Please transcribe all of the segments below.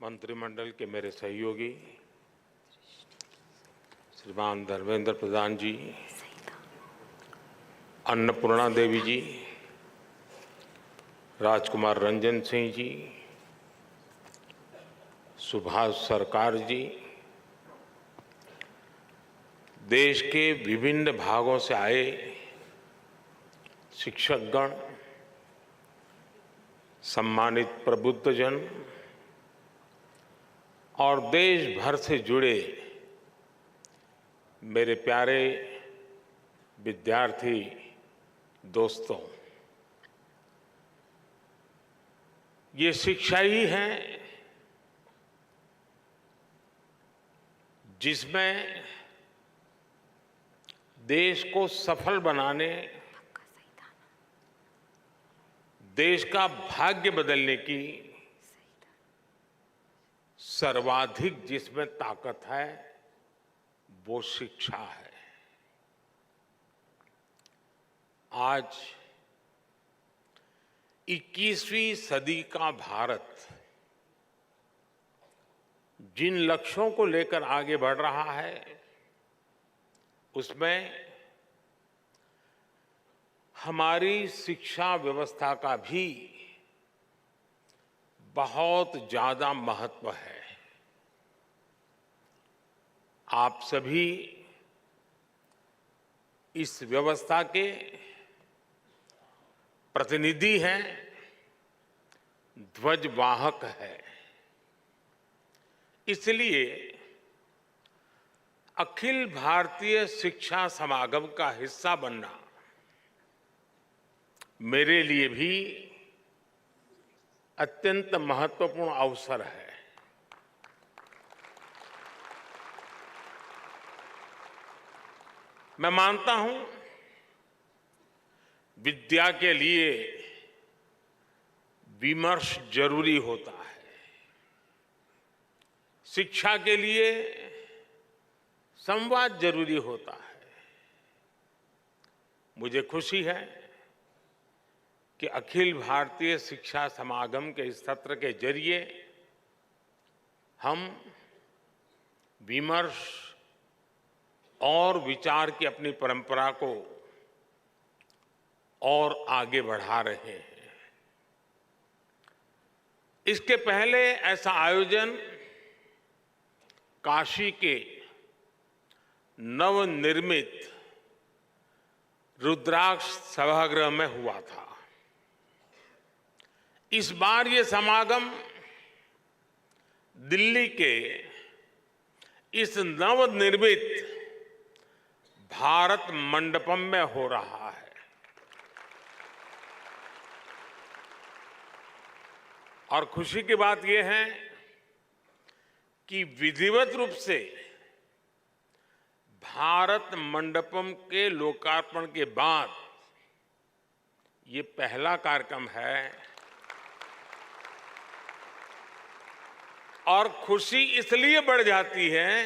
मंत्रिमंडल के मेरे सहयोगी श्रीमान धर्मेंद्र प्रधान जी, अन्नपूर्णा देवी जी, राजकुमार रंजन सिंह जी, सुभाष सरकार जी, देश के विभिन्न भागों से आए शिक्षकगण, सम्मानित प्रबुद्धजन और देश भर से जुड़े मेरे प्यारे विद्यार्थी दोस्तों, ये शिक्षा ही है जिसमें देश को सफल बनाने, देश का भाग्य बदलने की सर्वाधिक जिसमें ताकत है वो शिक्षा है। आज 21वीं सदी का भारत जिन लक्ष्यों को लेकर आगे बढ़ रहा है उसमें हमारी शिक्षा व्यवस्था का भी बहुत ज्यादा महत्व है। आप सभी इस व्यवस्था के प्रतिनिधि हैं, ध्वजवाहक हैं। इसलिए अखिल भारतीय शिक्षा समागम का हिस्सा बनना मेरे लिए भी अत्यंत महत्वपूर्ण अवसर है। मैं मानता हूं विद्या के लिए विमर्श जरूरी होता है, शिक्षा के लिए संवाद जरूरी होता है। मुझे खुशी है कि अखिल भारतीय शिक्षा समागम के इस सत्र के जरिए हम विमर्श और विचार की अपनी परंपरा को और आगे बढ़ा रहे हैं। इसके पहले ऐसा आयोजन काशी के नवनिर्मित रुद्राक्ष सभागृह में हुआ था। इस बार ये समागम दिल्ली के इस नवनिर्मित भारत मंडपम में हो रहा है। और खुशी की बात यह है कि विधिवत रूप से भारत मंडपम के लोकार्पण के बाद ये पहला कार्यक्रम है और खुशी इसलिए बढ़ जाती है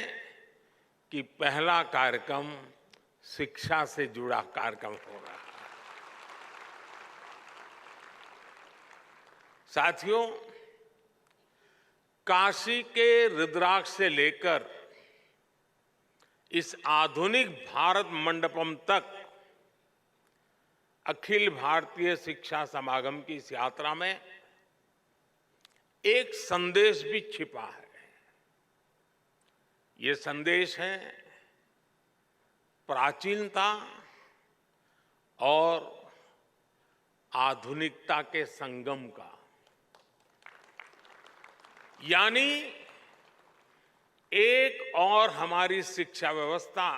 कि पहला कार्यक्रम शिक्षा से जुड़ा कार्यक्रम हो रहा है। साथियों, काशी के रुद्राक्ष से लेकर इस आधुनिक भारत मंडपम तक अखिल भारतीय शिक्षा समागम की इस यात्रा में एक संदेश भी छिपा है। ये संदेश है प्राचीनता और आधुनिकता के संगम का। यानी एक और हमारी शिक्षा व्यवस्था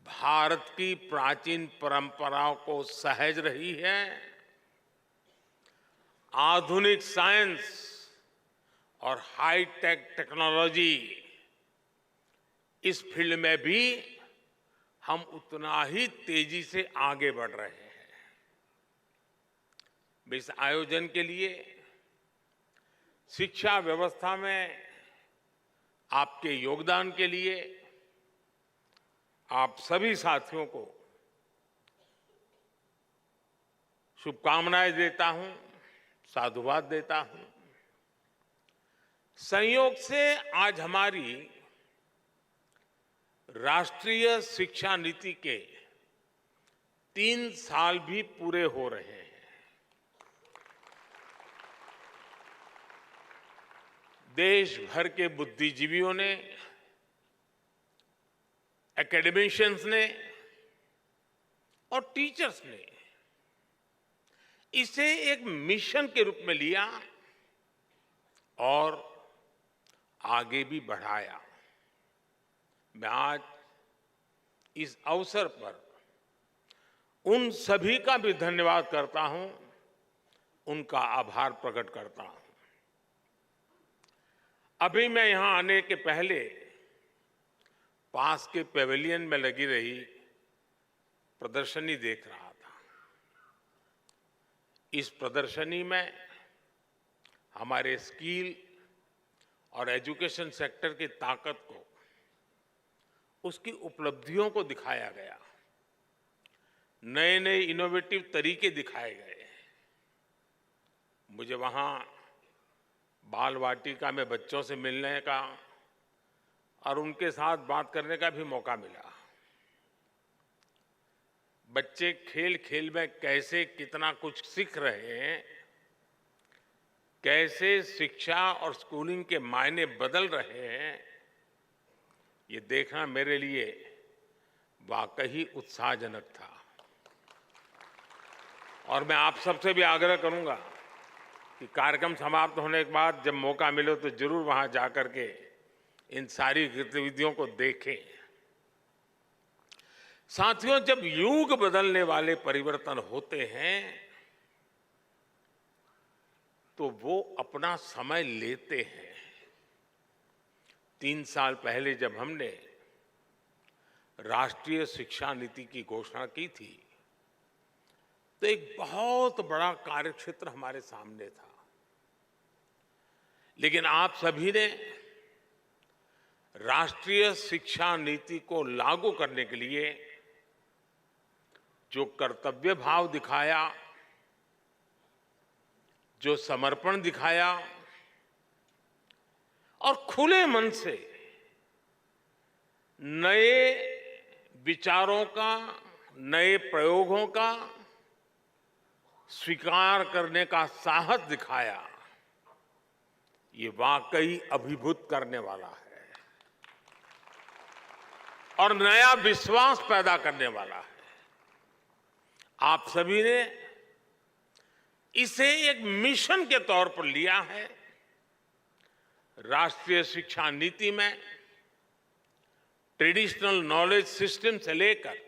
भारत की प्राचीन परंपराओं को सहज रही है, आधुनिक साइंस और हाईटेक टेक्नोलॉजी इस फील्ड में भी हम उतना ही तेजी से आगे बढ़ रहे हैं। इस आयोजन के लिए शिक्षा व्यवस्था में आपके योगदान के लिए आप सभी साथियों को शुभकामनाएं देता हूं, साधुवाद देता हूं। संयोग से आज हमारी राष्ट्रीय शिक्षा नीति के 3 साल भी पूरे हो रहे हैं। देश भर के बुद्धिजीवियों ने, एकेडमिशियंस ने और टीचर्स ने इसे एक मिशन के रूप में लिया और आगे भी बढ़ाया। मैं आज इस अवसर पर उन सभी का भी धन्यवाद करता हूं, उनका आभार प्रकट करता हूं। अभी मैं यहां आने के पहले पास के पेविलियन में लगी रही प्रदर्शनी देख रहा था। इस प्रदर्शनी में हमारे स्किल और एजुकेशन सेक्टर की ताकत को, उसकी उपलब्धियों को दिखाया गया। नए नए इनोवेटिव तरीके दिखाए गए। मुझे वहां बाल वाटिका में बच्चों से मिलने का और उनके साथ बात करने का भी मौका मिला। बच्चे खेल खेल में कैसे कितना कुछ सीख रहे हैं, कैसे शिक्षा और स्कूलिंग के मायने बदल रहे हैं, ये देखना मेरे लिए वाकई उत्साहजनक था। और मैं आप सबसे भी आग्रह करूंगा कि कार्यक्रम समाप्त होने के बाद जब मौका मिले तो जरूर वहां जाकर के इन सारी गतिविधियों को देखें। साथियों, जब युग बदलने वाले परिवर्तन होते हैं तो वो अपना समय लेते हैं। 3 साल पहले जब हमने राष्ट्रीय शिक्षा नीति की घोषणा की थी तो एक बहुत बड़ा कार्यक्षेत्र हमारे सामने था। लेकिन आप सभी ने राष्ट्रीय शिक्षा नीति को लागू करने के लिए जो कर्तव्य भाव दिखाया, जो समर्पण दिखाया और खुले मन से नए विचारों का, नए प्रयोगों का स्वीकार करने का साहस दिखाया, ये वाकई अभिभूत करने वाला है और नया विश्वास पैदा करने वाला है। आप सभी ने इसे एक मिशन के तौर पर लिया है। राष्ट्रीय शिक्षा नीति में ट्रेडिशनल नॉलेज सिस्टम से लेकर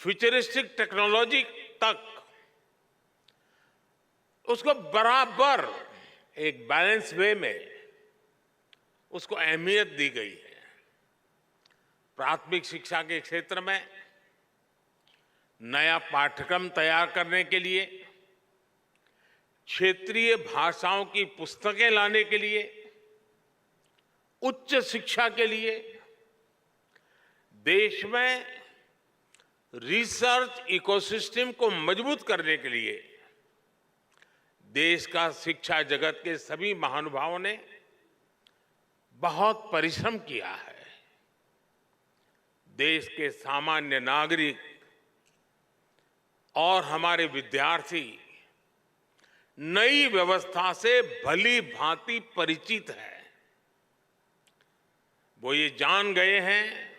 फ्यूचरिस्टिक टेक्नोलॉजी तक उसको बराबर एक बैलेंस वे में उसको अहमियत दी गई है। प्राथमिक शिक्षा के क्षेत्र में नया पाठ्यक्रम तैयार करने के लिए, क्षेत्रीय भाषाओं की पुस्तकें लाने के लिए, उच्च शिक्षा के लिए, देश में रिसर्च इकोसिस्टम को मजबूत करने के लिए देश का शिक्षा जगत के सभी महानुभावों ने बहुत परिश्रम किया है। देश के सामान्य नागरिक और हमारे विद्यार्थी नई व्यवस्था से भली भांति परिचित है। वो ये जान गए हैं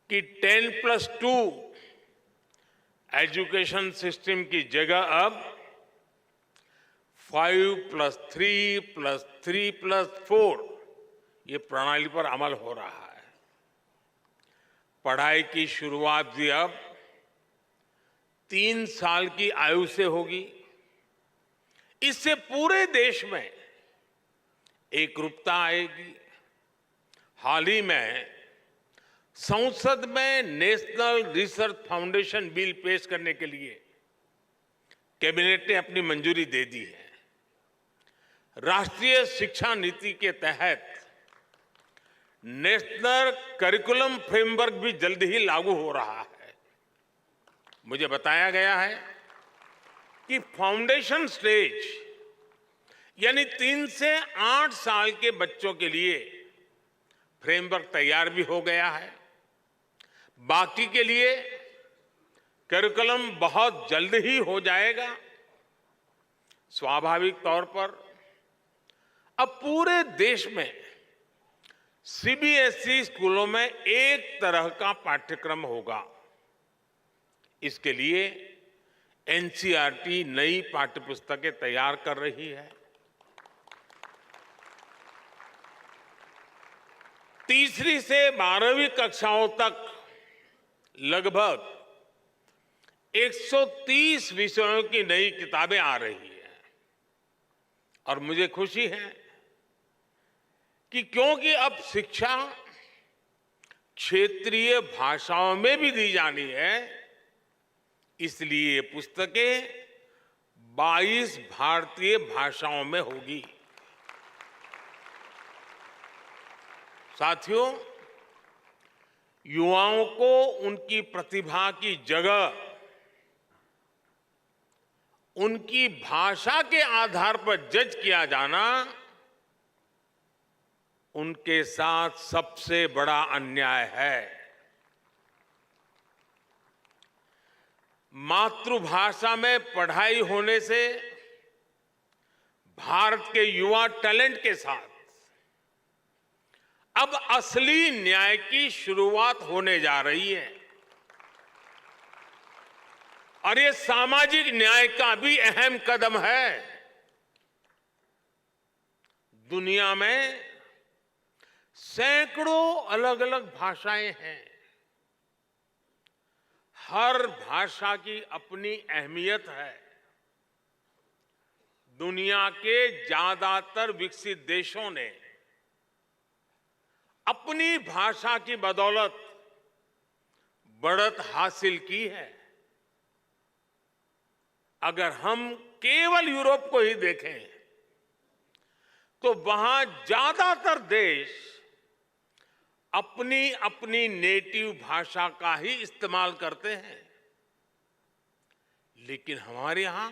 कि 10+2 एजुकेशन सिस्टम की जगह अब 5+3+3+4 ये प्रणाली पर अमल हो रहा है। पढ़ाई की शुरुआत भी अब 3 साल की आयु से होगी। इससे पूरे देश में एकरूपता आएगी। हाल ही में संसद में नेशनल रिसर्च फाउंडेशन बिल पेश करने के लिए कैबिनेट ने अपनी मंजूरी दे दी है। राष्ट्रीय शिक्षा नीति के तहत नेशनल करिकुलम फ्रेमवर्क भी जल्द ही लागू हो रहा है। मुझे बताया गया है कि फाउंडेशन स्टेज यानी 3 से 8 साल के बच्चों के लिए फ्रेमवर्क तैयार भी हो गया है। बाकी के लिए करिकुलम बहुत जल्द ही हो जाएगा। स्वाभाविक तौर पर अब पूरे देश में सीबीएसई स्कूलों में एक तरह का पाठ्यक्रम होगा। इसके लिए एनसीईआरटी नई पाठ्यपुस्तकें तैयार कर रही है। तीसरी से 12वीं कक्षाओं तक लगभग 130 विषयों की नई किताबें आ रही हैं। और मुझे खुशी है कि क्योंकि अब शिक्षा क्षेत्रीय भाषाओं में भी दी जानी है, इसलिए ये पुस्तकें 22 भारतीय भाषाओं में होगी। साथियों, युवाओं को उनकी प्रतिभा की जगह उनकी भाषा के आधार पर जज किया जाना उनके साथ सबसे बड़ा अन्याय है। मातृभाषा में पढ़ाई होने से भारत के युवा टैलेंट के साथ अब असली न्याय की शुरुआत होने जा रही है। और ये सामाजिक न्याय का भी अहम कदम है। दुनिया में सैकड़ों अलग अलग भाषाएं हैं। हर भाषा की अपनी अहमियत है। दुनिया के ज्यादातर विकसित देशों ने अपनी भाषा की बदौलत बढ़त हासिल की है। अगर हम केवल यूरोप को ही देखें तो वहां ज्यादातर देश अपनी अपनी नेटिव भाषा का ही इस्तेमाल करते हैं। लेकिन हमारे यहां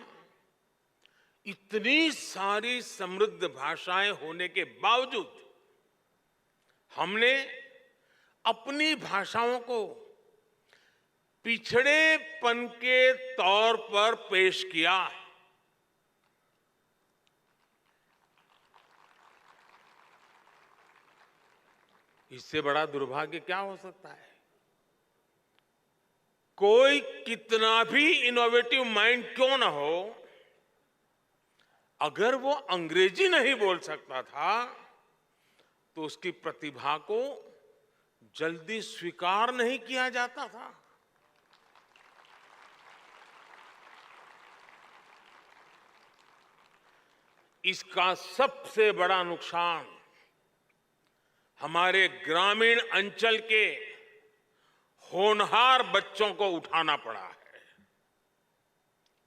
इतनी सारी समृद्ध भाषाएं होने के बावजूद हमने अपनी भाषाओं को पिछड़ेपन के तौर पर पेश किया। इससे बड़ा दुर्भाग्य क्या हो सकता है? कोई कितना भी इनोवेटिव माइंड क्यों ना हो, अगर वो अंग्रेजी नहीं बोल सकता था तो उसकी प्रतिभा को जल्दी स्वीकार नहीं किया जाता था। इसका सबसे बड़ा नुकसान हमारे ग्रामीण अंचल के होनहार बच्चों को उठाना पड़ा है।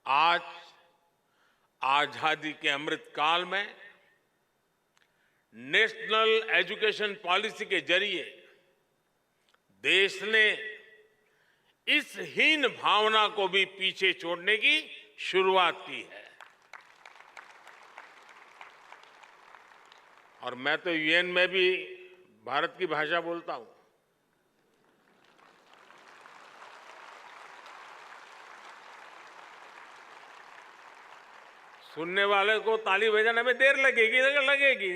आज आजादी के अमृत काल में नेशनल एजुकेशन पॉलिसी के जरिए देश ने इस हीन भावना को भी पीछे छोड़ने की शुरुआत की है। और मैं तो यूएन में भी भारत की भाषा बोलता हूं। सुनने वाले को ताली बजाने में देर लगेगी लगेगी।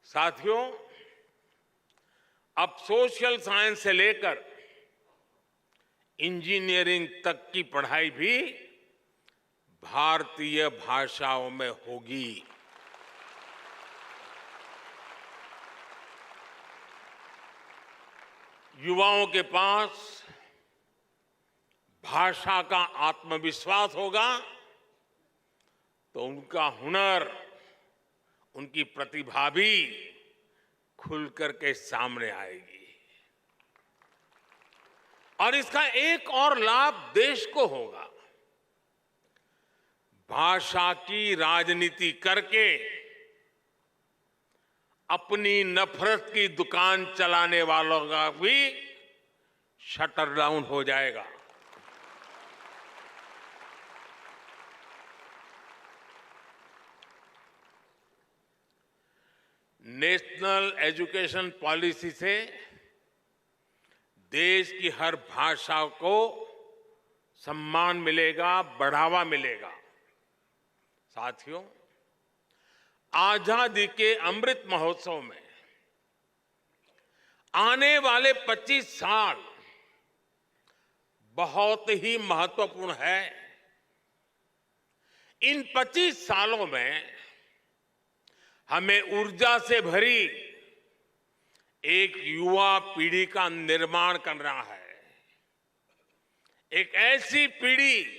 साथियों, अब सोशल साइंस से लेकर इंजीनियरिंग तक की पढ़ाई भी भारतीय भाषाओं में होगी। युवाओं के पास भाषा का आत्मविश्वास होगा तो उनका हुनर, उनकी प्रतिभा भी खुलकर के सामने आएगी। और इसका एक और लाभ देश को होगा। भाषा की राजनीति करके अपनी नफरत की दुकान चलाने वालों का भी शटर डाउन हो जाएगा। नेशनल एजुकेशन पॉलिसी से देश की हर भाषा को सम्मान मिलेगा, बढ़ावा मिलेगा। साथियों, आजादी के अमृत महोत्सव में आने वाले 25 साल बहुत ही महत्वपूर्ण है। इन 25 सालों में हमें ऊर्जा से भरी एक युवा पीढ़ी का निर्माण करना है। एक ऐसी पीढ़ी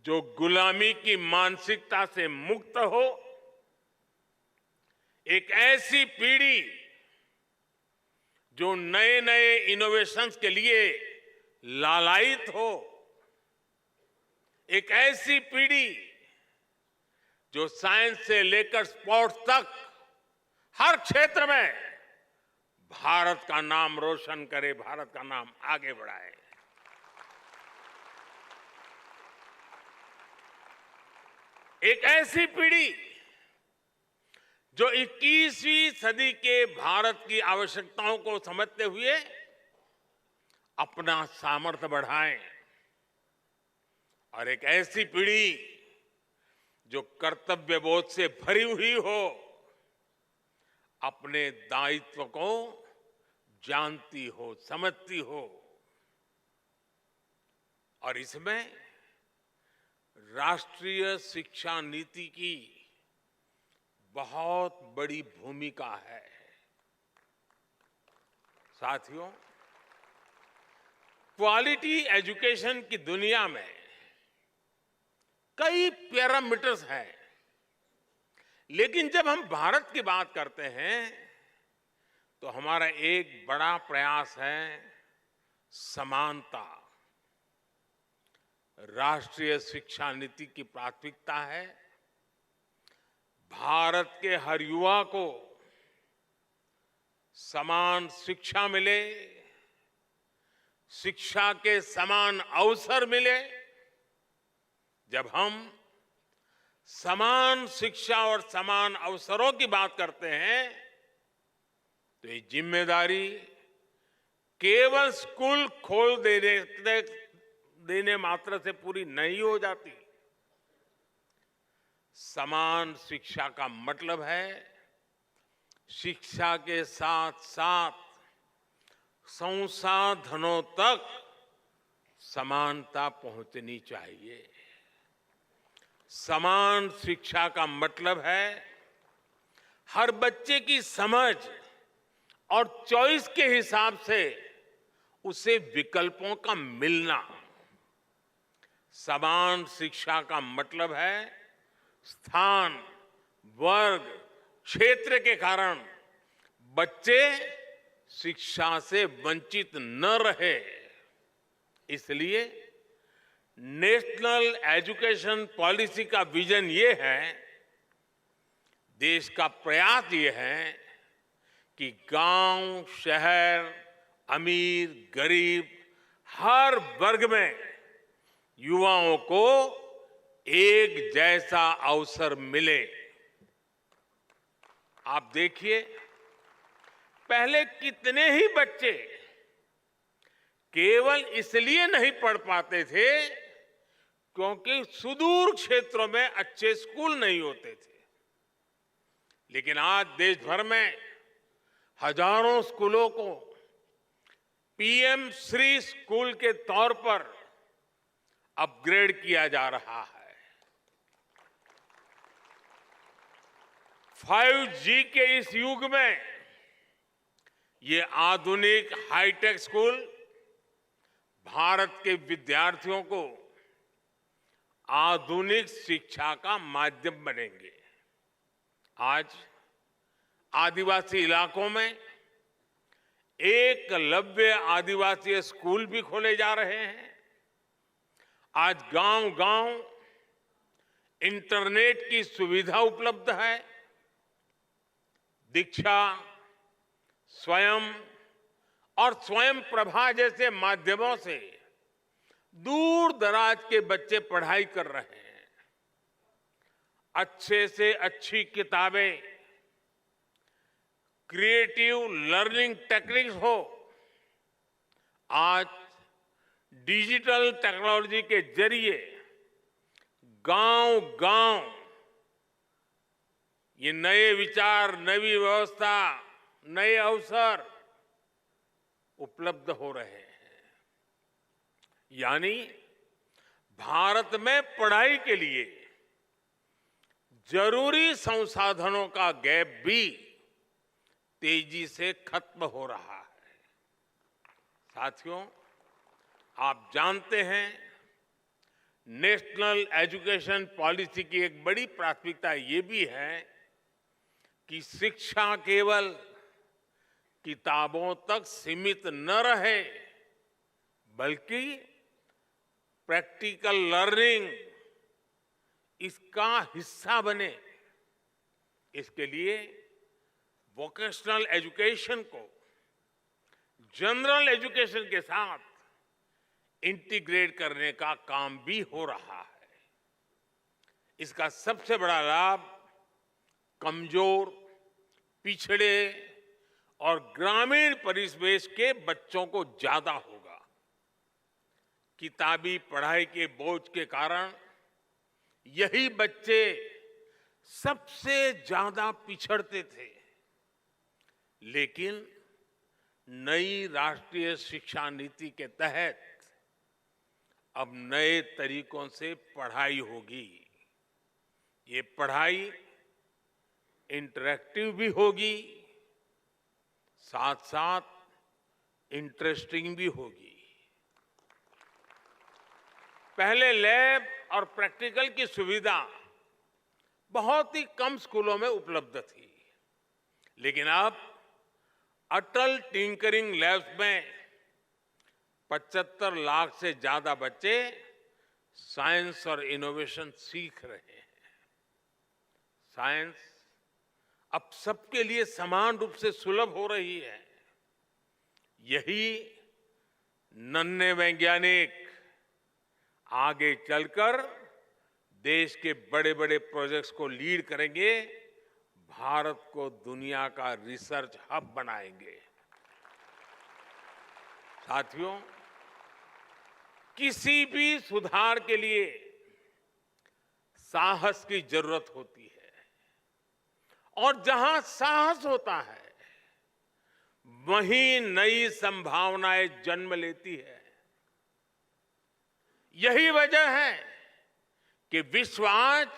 जो गुलामी की मानसिकता से मुक्त हो, एक ऐसी पीढ़ी जो नए नए इनोवेशंस के लिए लालायित हो, एक ऐसी पीढ़ी जो साइंस से लेकर स्पोर्ट्स तक हर क्षेत्र में भारत का नाम रोशन करे, भारत का नाम आगे बढ़ाए। एक ऐसी पीढ़ी जो 21वीं सदी के भारत की आवश्यकताओं को समझते हुए अपना सामर्थ्य बढ़ाए, और एक ऐसी पीढ़ी जो कर्तव्य बोध से भरी हुई हो, अपने दायित्व को जानती हो, समझती हो। और इसमें राष्ट्रीय शिक्षा नीति की बहुत बड़ी भूमिका है। साथियों, क्वालिटी एजुकेशन की दुनिया में कई पैरामीटर्स हैं, लेकिन जब हम भारत की बात करते हैं तो हमारा एक बड़ा प्रयास है समानता। राष्ट्रीय शिक्षा नीति की प्राथमिकता है भारत के हर युवा को समान शिक्षा मिले, शिक्षा के समान अवसर मिले। जब हम समान शिक्षा और समान अवसरों की बात करते हैं तो ये जिम्मेदारी केवल स्कूल खोल देने मात्र से पूरी नहीं हो जाती। समान शिक्षा का मतलब है शिक्षा के साथ साथ संसाधनों तक समानता पहुंचनी चाहिए। समान शिक्षा का मतलब है हर बच्चे की समझ और चॉइस के हिसाब से उसे विकल्पों का मिलना। समान शिक्षा का मतलब है स्थान, वर्ग, क्षेत्र के कारण बच्चे शिक्षा से वंचित न रहे। इसलिए नेशनल एजुकेशन पॉलिसी का विजन ये है, देश का प्रयास ये है कि गांव, शहर, अमीर, गरीब, हर वर्ग में युवाओं को एक जैसा अवसर मिले। आप देखिए, पहले कितने ही बच्चे केवल इसलिए नहीं पढ़ पाते थे क्योंकि सुदूर क्षेत्रों में अच्छे स्कूल नहीं होते थे। लेकिन आज देश भर में हजारों स्कूलों को पीएम श्री स्कूल के तौर पर अपग्रेड किया जा रहा है। 5G के इस युग में ये आधुनिक हाईटेक स्कूल भारत के विद्यार्थियों को आधुनिक शिक्षा का माध्यम बनेंगे। आज आदिवासी इलाकों में एकलव्य आदिवासी स्कूल भी खोले जा रहे हैं। आज गांव-गांव इंटरनेट की सुविधा उपलब्ध है। दीक्षा, स्वयं और स्वयं प्रभा जैसे माध्यमों से दूर दराज के बच्चे पढ़ाई कर रहे हैं। अच्छे से अच्छी किताबें, क्रिएटिव लर्निंग टेक्निक्स हो, आज डिजिटल टेक्नोलॉजी के जरिए गांव-गांव ये नए विचार, नई व्यवस्था, नए अवसर उपलब्ध हो रहे हैं। यानी भारत में पढ़ाई के लिए जरूरी संसाधनों का गैप भी तेजी से खत्म हो रहा है। साथियों, आप जानते हैं, नेशनल एजुकेशन पॉलिसी की एक बड़ी प्राथमिकता ये भी है कि शिक्षा केवल किताबों तक सीमित न रहे, बल्कि प्रैक्टिकल लर्निंग इसका हिस्सा बने। इसके लिए वोकेशनल एजुकेशन को जनरल एजुकेशन के साथ इंटीग्रेट करने का काम भी हो रहा है। इसका सबसे बड़ा लाभ कमजोर, पिछड़े और ग्रामीण परिवेश के बच्चों को ज्यादा होगा। किताबी पढ़ाई के बोझ के कारण यही बच्चे सबसे ज्यादा पिछड़ते थे। लेकिन नई राष्ट्रीय शिक्षा नीति के तहत अब नए तरीकों से पढ़ाई होगी। ये पढ़ाई इंटरैक्टिव भी होगी, साथ साथ इंटरेस्टिंग भी होगी। पहले लैब और प्रैक्टिकल की सुविधा बहुत ही कम स्कूलों में उपलब्ध थी, लेकिन अब अटल टिंकरिंग लैब्स में 75 लाख से ज्यादा बच्चे साइंस और इनोवेशन सीख रहे हैं। साइंस अब सबके लिए समान रूप से सुलभ हो रही है। यही नन्हे वैज्ञानिक आगे चलकर देश के बड़े-बड़े प्रोजेक्ट्स को लीड करेंगे, भारत को दुनिया का रिसर्च हब बनाएंगे। साथियों, किसी भी सुधार के लिए साहस की जरूरत होती है, और जहां साहस होता है वहीं नई संभावनाएं जन्म लेती है। यही वजह है कि विश्व आज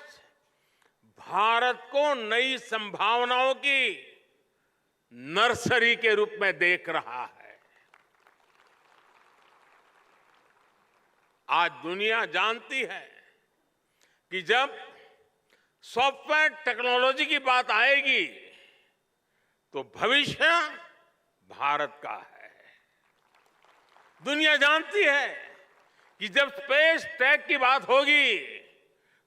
भारत को नई संभावनाओं की नर्सरी के रूप में देख रहा है। आज दुनिया जानती है कि जब सॉफ्टवेयर टेक्नोलॉजी की बात आएगी तो भविष्य भारत का है। दुनिया जानती है कि जब स्पेस टेक की बात होगी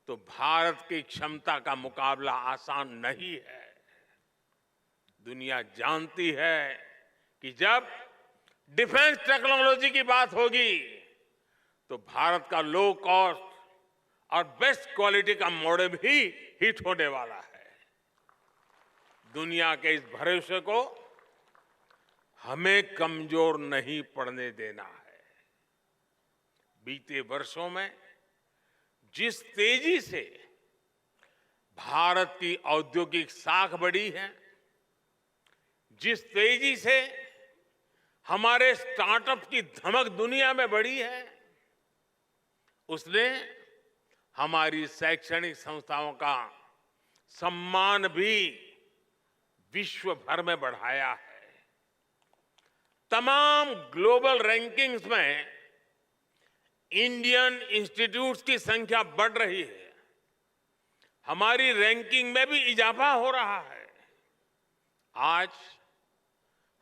तो भारत की क्षमता का मुकाबला आसान नहीं है। दुनिया जानती है कि जब डिफेंस टेक्नोलॉजी की बात होगी तो भारत का लो कॉस्ट और बेस्ट क्वालिटी का मॉडल भी हिट होने वाला है। दुनिया के इस भरोसे को हमें कमजोर नहीं पड़ने देना है। बीते वर्षों में जिस तेजी से भारत की औद्योगिक साख बढ़ी है, जिस तेजी से हमारे स्टार्टअप की धमक दुनिया में बढ़ी है, उसने हमारी शैक्षणिक संस्थाओं का सम्मान भी विश्व भर में बढ़ाया है। तमाम ग्लोबल रैंकिंग्स में इंडियन इंस्टीट्यूट्स की संख्या बढ़ रही है। हमारी रैंकिंग में भी इजाफा हो रहा है। आज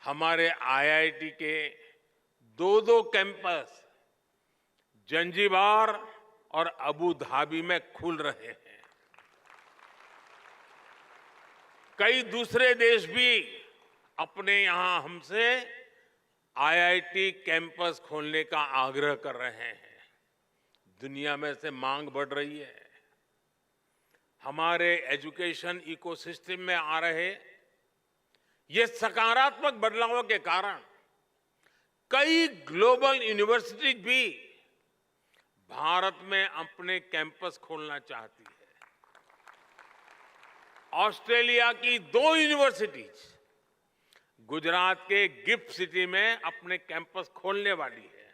हमारे आईआईटी के दो कैंपस जंजीबार और अबू धाबी में खुल रहे हैं। कई दूसरे देश भी अपने यहां हमसे आईआईटी कैंपस खोलने का आग्रह कर रहे हैं। दुनिया में से मांग बढ़ रही है। हमारे एजुकेशन इकोसिस्टम में आ रहे ये सकारात्मक बदलावों के कारण कई ग्लोबल यूनिवर्सिटीज भी भारत में अपने कैंपस खोलना चाहती है। ऑस्ट्रेलिया की 2 यूनिवर्सिटीज गुजरात के गिफ्ट सिटी में अपने कैंपस खोलने वाली है।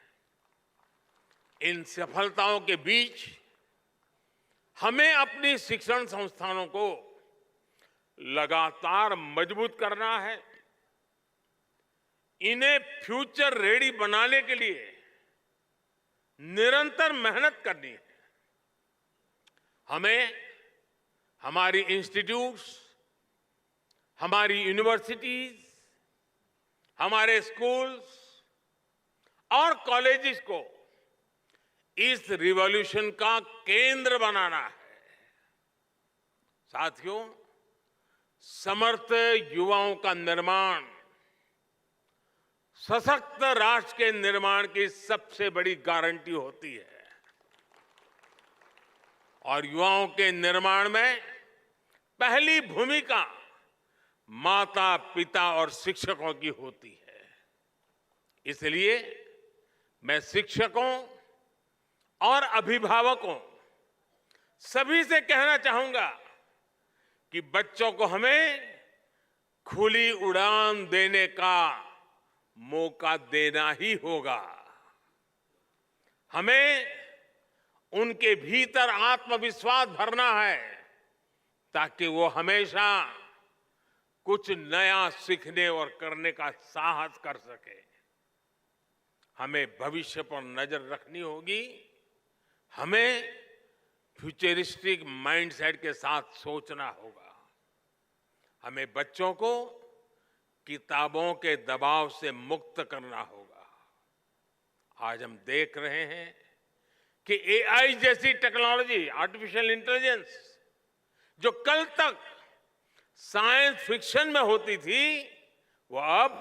इन सफलताओं के बीच हमें अपनी शिक्षण संस्थानों को लगातार मजबूत करना है। इन्हें फ्यूचर रेडी बनाने के लिए निरंतर मेहनत करनी है। हमें हमारी इंस्टीट्यूट्स, हमारी यूनिवर्सिटीज, हमारे स्कूल्स और कॉलेजेस को इस रिवॉल्यूशन का केंद्र बनाना है। साथियों, समर्थ युवाओं का निर्माण सशक्त राष्ट्र के निर्माण की सबसे बड़ी गारंटी होती है और युवाओं के निर्माण में पहली भूमिका माता, पिता और शिक्षकों की होती है। इसलिए मैं शिक्षकों और अभिभावकों सभी से कहना चाहूंगा कि बच्चों को हमें खुली उड़ान देने का मौका देना ही होगा। हमें उनके भीतर आत्मविश्वास भरना है ताकि वो हमेशा कुछ नया सीखने और करने का साहस कर सके। हमें भविष्य पर नजर रखनी होगी। हमें फ्यूचरिस्टिक माइंडसेट के साथ सोचना होगा। हमें बच्चों को किताबों के दबाव से मुक्त करना होगा। आज हम देख रहे हैं कि एआई जैसी टेक्नोलॉजी, आर्टिफिशियल इंटेलिजेंस, जो कल तक साइंस फिक्शन में होती थी, वो अब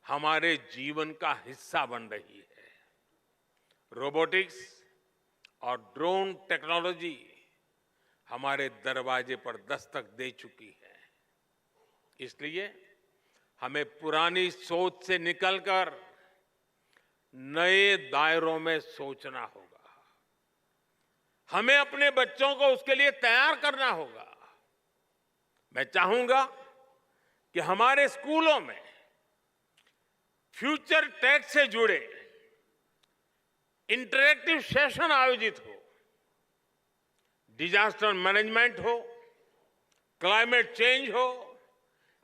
हमारे जीवन का हिस्सा बन रही है। रोबोटिक्स और ड्रोन टेक्नोलॉजी हमारे दरवाजे पर दस्तक दे चुकी है। इसलिए हमें पुरानी सोच से निकलकर नए दायरों में सोचना होगा। हमें अपने बच्चों को उसके लिए तैयार करना होगा। मैं चाहूंगा कि हमारे स्कूलों में फ्यूचर टेक से जुड़े इंटरैक्टिव सेशन आयोजित हो। डिजास्टर मैनेजमेंट हो, क्लाइमेट चेंज हो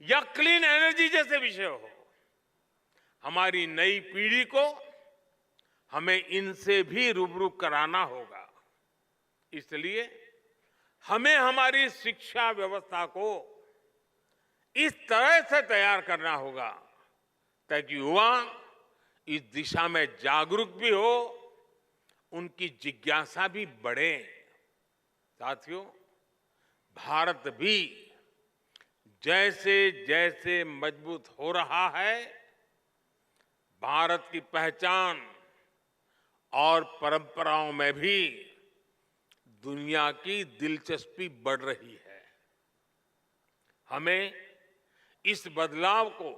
या क्लीन एनर्जी जैसे विषय हो, हमारी नई पीढ़ी को हमें इनसे भी रूबरू कराना होगा। इसलिए हमें हमारी शिक्षा व्यवस्था को इस तरह से तैयार करना होगा ताकि युवा इस दिशा में जागरूक भी हो, उनकी जिज्ञासा भी बढ़े। साथियों, भारत भी जैसे जैसे मजबूत हो रहा है, भारत की पहचान और परंपराओं में भी दुनिया की दिलचस्पी बढ़ रही है। हमें इस बदलाव को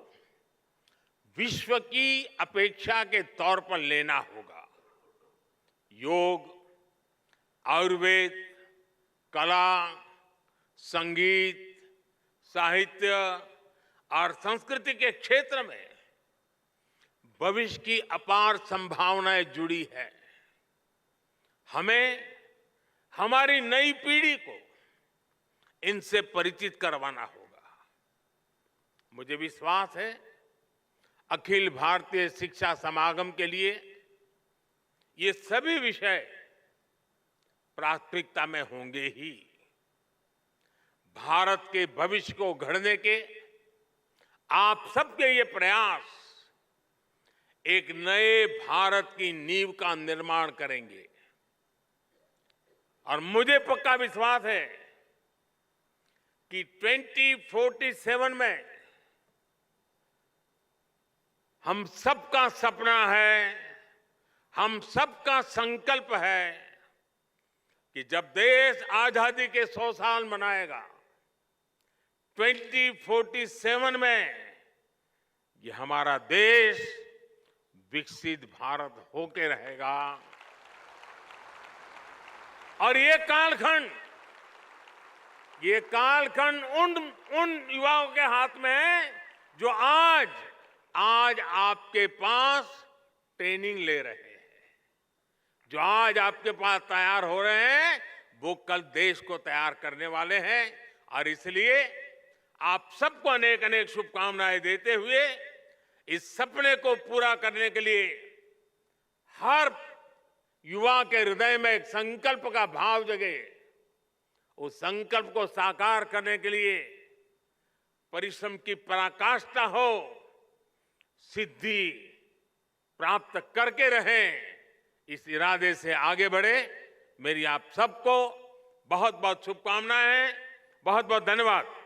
विश्व की अपेक्षा के तौर पर लेना होगा। योग, आयुर्वेद, कला, संगीत, साहित्य और संस्कृति के क्षेत्र में भविष्य की अपार संभावनाएं जुड़ी है। हमें हमारी नई पीढ़ी को इनसे परिचित करवाना होगा। मुझे विश्वास है अखिल भारतीय शिक्षा समागम के लिए ये सभी विषय प्राथमिकता में होंगे ही। भारत के भविष्य को गढ़ने के आप सबके ये प्रयास एक नए भारत की नींव का निर्माण करेंगे और मुझे पक्का विश्वास है कि 2047 में हम सबका सपना है, हम सबका संकल्प है कि जब देश आजादी के 100 साल मनाएगा, 2047 में ये हमारा देश विकसित भारत होके रहेगा। और ये कालखंड उन युवाओं के हाथ में है जो आज आपके पास ट्रेनिंग ले रहे हैं, जो आज आपके पास तैयार हो रहे हैं, वो कल देश को तैयार करने वाले हैं। और इसलिए आप सबको अनेक अनेक शुभकामनाएं देते हुए इस सपने को पूरा करने के लिए हर युवा के हृदय में एक संकल्प का भाव जगे, उस संकल्प को साकार करने के लिए परिश्रम की पराकाष्ठा हो, सिद्धि प्राप्त करके रहें, इस इरादे से आगे बढ़े। मेरी आप सबको बहुत बहुत शुभकामनाएं हैं। बहुत बहुत धन्यवाद।